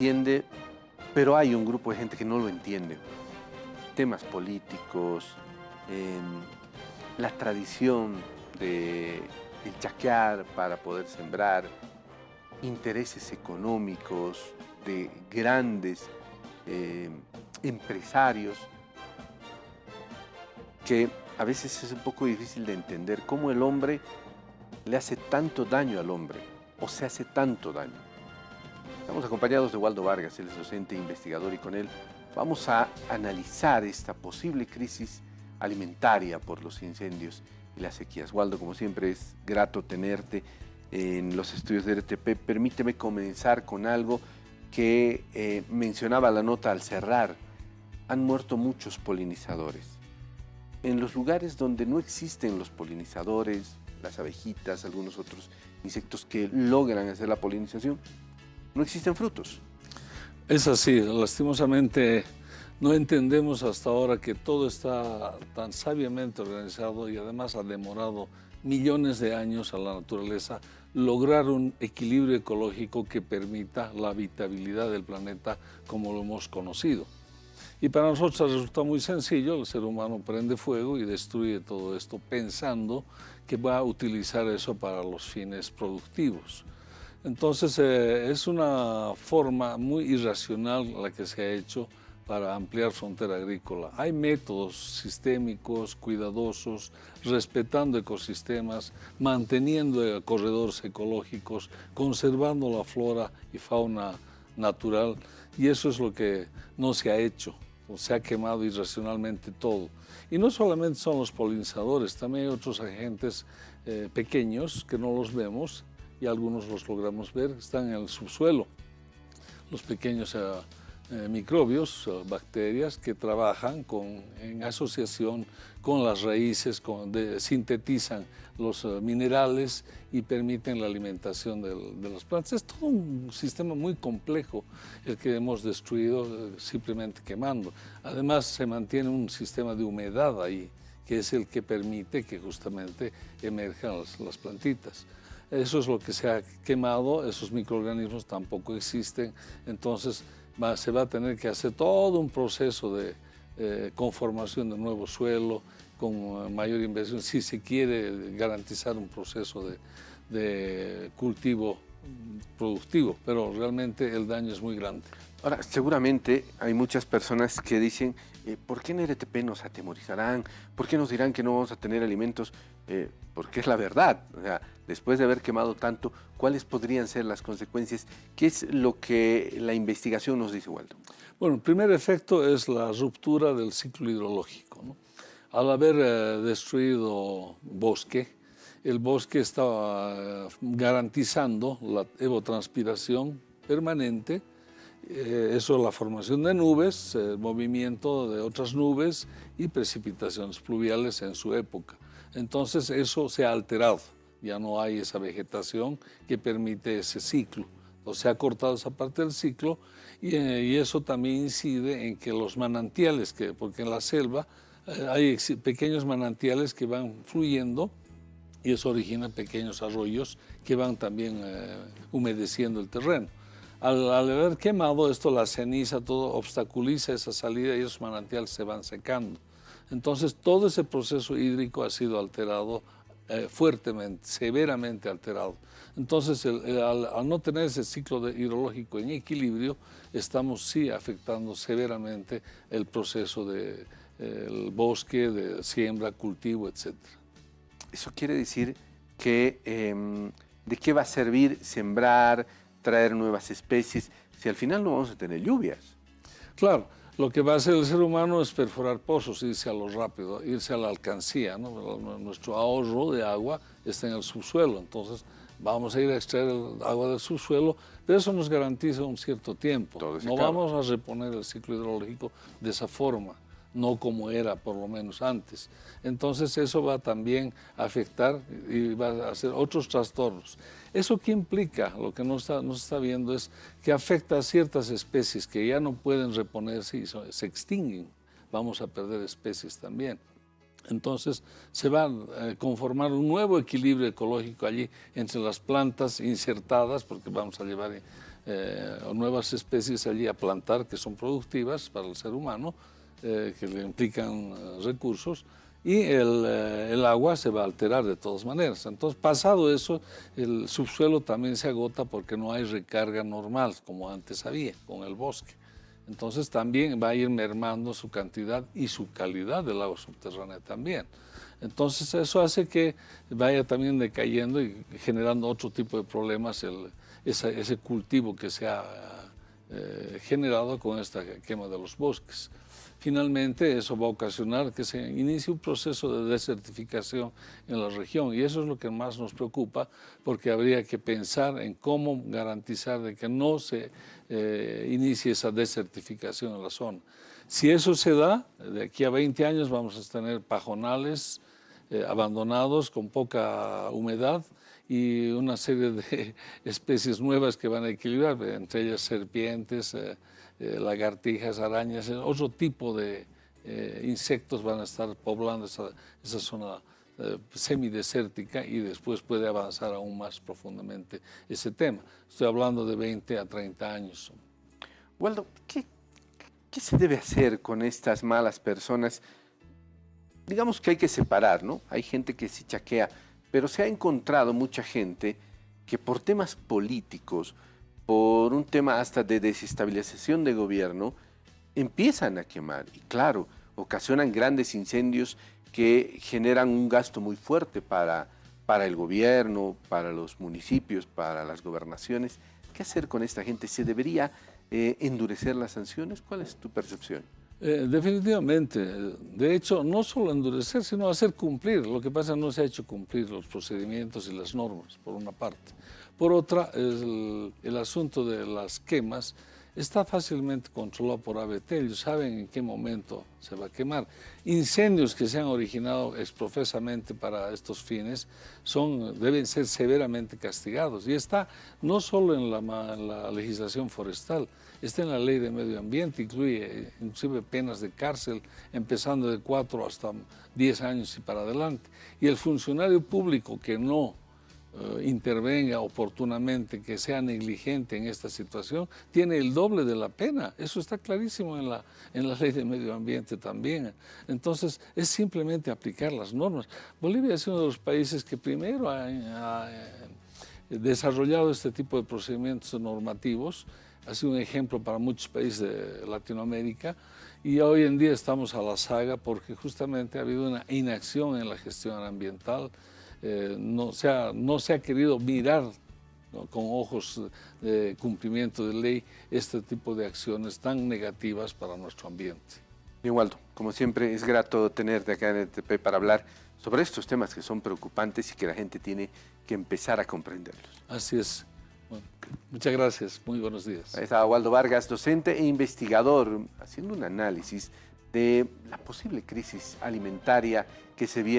entiende, pero hay un grupo de gente que no lo entiende. Temas políticos, la tradición del chaquear para poder sembrar, intereses económicos de grandes empresarios, que a veces es un poco difícil de entender cómo el hombre le hace tanto daño al hombre, o se hace tanto daño. Estamos acompañados de Waldo Vargas, él es docente e investigador, y con él vamos a analizar esta posible crisis alimentaria por los incendios y las sequías. Waldo, como siempre, es grato tenerte en los estudios de RTP. Permíteme comenzar con algo que mencionaba la nota al cerrar. Han muerto muchos polinizadores. En los lugares donde no existen los polinizadores, las abejitas, algunos otros insectos que logran hacer la polinización, no existen frutos. Es así, lastimosamente no entendemos hasta ahora que todo está tan sabiamente organizado y además ha demorado millones de años a la naturaleza lograr un equilibrio ecológico que permita la habitabilidad del planeta como lo hemos conocido. Y para nosotros resulta muy sencillo, el ser humano prende fuego y destruye todo esto pensando que va a utilizar eso para los fines productivos. Entonces es una forma muy irracional la que se ha hecho para ampliar frontera agrícola. Hay métodos sistémicos, cuidadosos, respetando ecosistemas, manteniendo corredores ecológicos, conservando la flora y fauna natural, y eso es lo que no se ha hecho. Se ha quemado irracionalmente todo. Y no solamente son los polinizadores, también hay otros agentes pequeños que no los vemos y algunos los logramos ver, están en el subsuelo. Los pequeños microbios, bacterias que trabajan en asociación con las raíces, sintetizan los minerales y permiten la alimentación de las plantas. Es todo un sistema muy complejo el que hemos destruido simplemente quemando. Además, se mantiene un sistema de humedad ahí, que es el que permite que justamente emerjan las plantitas. Eso es lo que se ha quemado, esos microorganismos tampoco existen, entonces se va a tener que hacer todo un proceso de conformación de nuevo suelo, con mayor inversión, si se quiere garantizar un proceso de cultivo productivo, pero realmente el daño es muy grande. Ahora, seguramente hay muchas personas que dicen, ¿por qué en RTP nos atemorizarán? ¿Por qué nos dirán que no vamos a tener alimentos? Porque es la verdad. O sea, después de haber quemado tanto, ¿cuáles podrían ser las consecuencias? ¿Qué es lo que la investigación nos dice, Waldo? Bueno, el primer efecto es la ruptura del ciclo hidrológico, ¿no? Al haber destruido bosque, el bosque está garantizando la evapotranspiración permanente. Eso es la formación de nubes, el movimiento de otras nubes y precipitaciones pluviales en su época. Entonces eso se ha alterado, ya no hay esa vegetación que permite ese ciclo. O se ha cortado esa parte del ciclo y eso también incide en que los manantiales, porque en la selva hay pequeños manantiales que van fluyendo y eso origina pequeños arroyos que van también humedeciendo el terreno. Al haber quemado esto, la ceniza, todo obstaculiza esa salida y esos manantiales se van secando. Entonces, todo ese proceso hídrico ha sido alterado fuertemente, severamente alterado. Entonces, al no tener ese ciclo hidrológico en equilibrio, estamos sí afectando severamente el proceso del bosque, de siembra, cultivo, etc. Eso quiere decir que ¿de qué va a servir sembrar, traer nuevas especies, si al final no vamos a tener lluvias? Claro, lo que va a hacer el ser humano es perforar pozos, irse a lo rápido, irse a la alcancía, ¿no? Nuestro ahorro de agua está en el subsuelo, entonces vamos a ir a extraer el agua del subsuelo, pero eso nos garantiza un cierto tiempo. No vamos a reponer el ciclo hidrológico de esa forma, no como era por lo menos antes. Entonces eso va también a afectar y va a hacer otros trastornos. ¿Eso qué implica? Lo que no se está viendo es que afecta a ciertas especies que ya no pueden reponerse y se extinguen. Vamos a perder especies también. Entonces se va a conformar un nuevo equilibrio ecológico allí entre las plantas insertadas, porque vamos a llevar o nuevas especies allí a plantar que son productivas para el ser humano, que le implican recursos, y el agua se va a alterar de todas maneras. Entonces, pasado eso, el subsuelo también se agota porque no hay recarga normal, como antes había con el bosque. Entonces, también va a ir mermando su cantidad y su calidad del agua subterránea también. Entonces, eso hace que vaya también decayendo y generando otro tipo de problemas ese cultivo que se ha generado con esta quema de los bosques. Finalmente, eso va a ocasionar que se inicie un proceso de desertificación en la región, y eso es lo que más nos preocupa, porque habría que pensar en cómo garantizar de que no se inicie esa desertificación en la zona. Si eso se da, de aquí a 20 años vamos a tener pajonales abandonados con poca humedad y una serie de especies nuevas que van a equilibrar, entre ellas serpientes, lagartijas, arañas, otro tipo de insectos van a estar poblando esa zona semidesértica, y después puede avanzar aún más profundamente ese tema. Estoy hablando de 20 a 30 años. Waldo, ¿qué se debe hacer con estas malas personas? Digamos que hay que separar, ¿no? Hay gente que se chaquea, pero se ha encontrado mucha gente que por temas políticos, por un tema hasta de desestabilización de gobierno, empiezan a quemar. Y claro, ocasionan grandes incendios que generan un gasto muy fuerte para el gobierno, para los municipios, para las gobernaciones. ¿Qué hacer con esta gente? ¿Se debería endurecer las sanciones? ¿Cuál es tu percepción? Definitivamente. De hecho, no solo endurecer, sino hacer cumplir. Lo que pasa es que no se ha hecho cumplir los procedimientos y las normas, por una parte. Por otra, el asunto de las quemas está fácilmente controlado por ABT. Ellos saben en qué momento se va a quemar. Incendios que se han originado exprofesamente para estos fines deben ser severamente castigados. Y está no solo en la legislación forestal, está en la ley de medio ambiente, incluye inclusive penas de cárcel, empezando de 4 hasta 10 años y para adelante. Y el funcionario público que no intervenga oportunamente, que sea negligente en esta situación, tiene el doble de la pena. Eso está clarísimo en la ley de medio ambiente también. Entonces, es simplemente aplicar las normas. Bolivia es uno de los países que primero ha desarrollado este tipo de procedimientos normativos. Ha sido un ejemplo para muchos países de Latinoamérica, y hoy en día estamos a la saga porque justamente ha habido una inacción en la gestión ambiental. No se ha querido mirar, ¿no?, con ojos de cumplimiento de ley este tipo de acciones tan negativas para nuestro ambiente. Bien, Waldo, como siempre es grato tenerte acá en ETP para hablar sobre estos temas que son preocupantes y que la gente tiene que empezar a comprenderlos. Así es. Bueno, muchas gracias, muy buenos días. Ahí está Waldo Vargas, docente e investigador, haciendo un análisis de la posible crisis alimentaria que se viene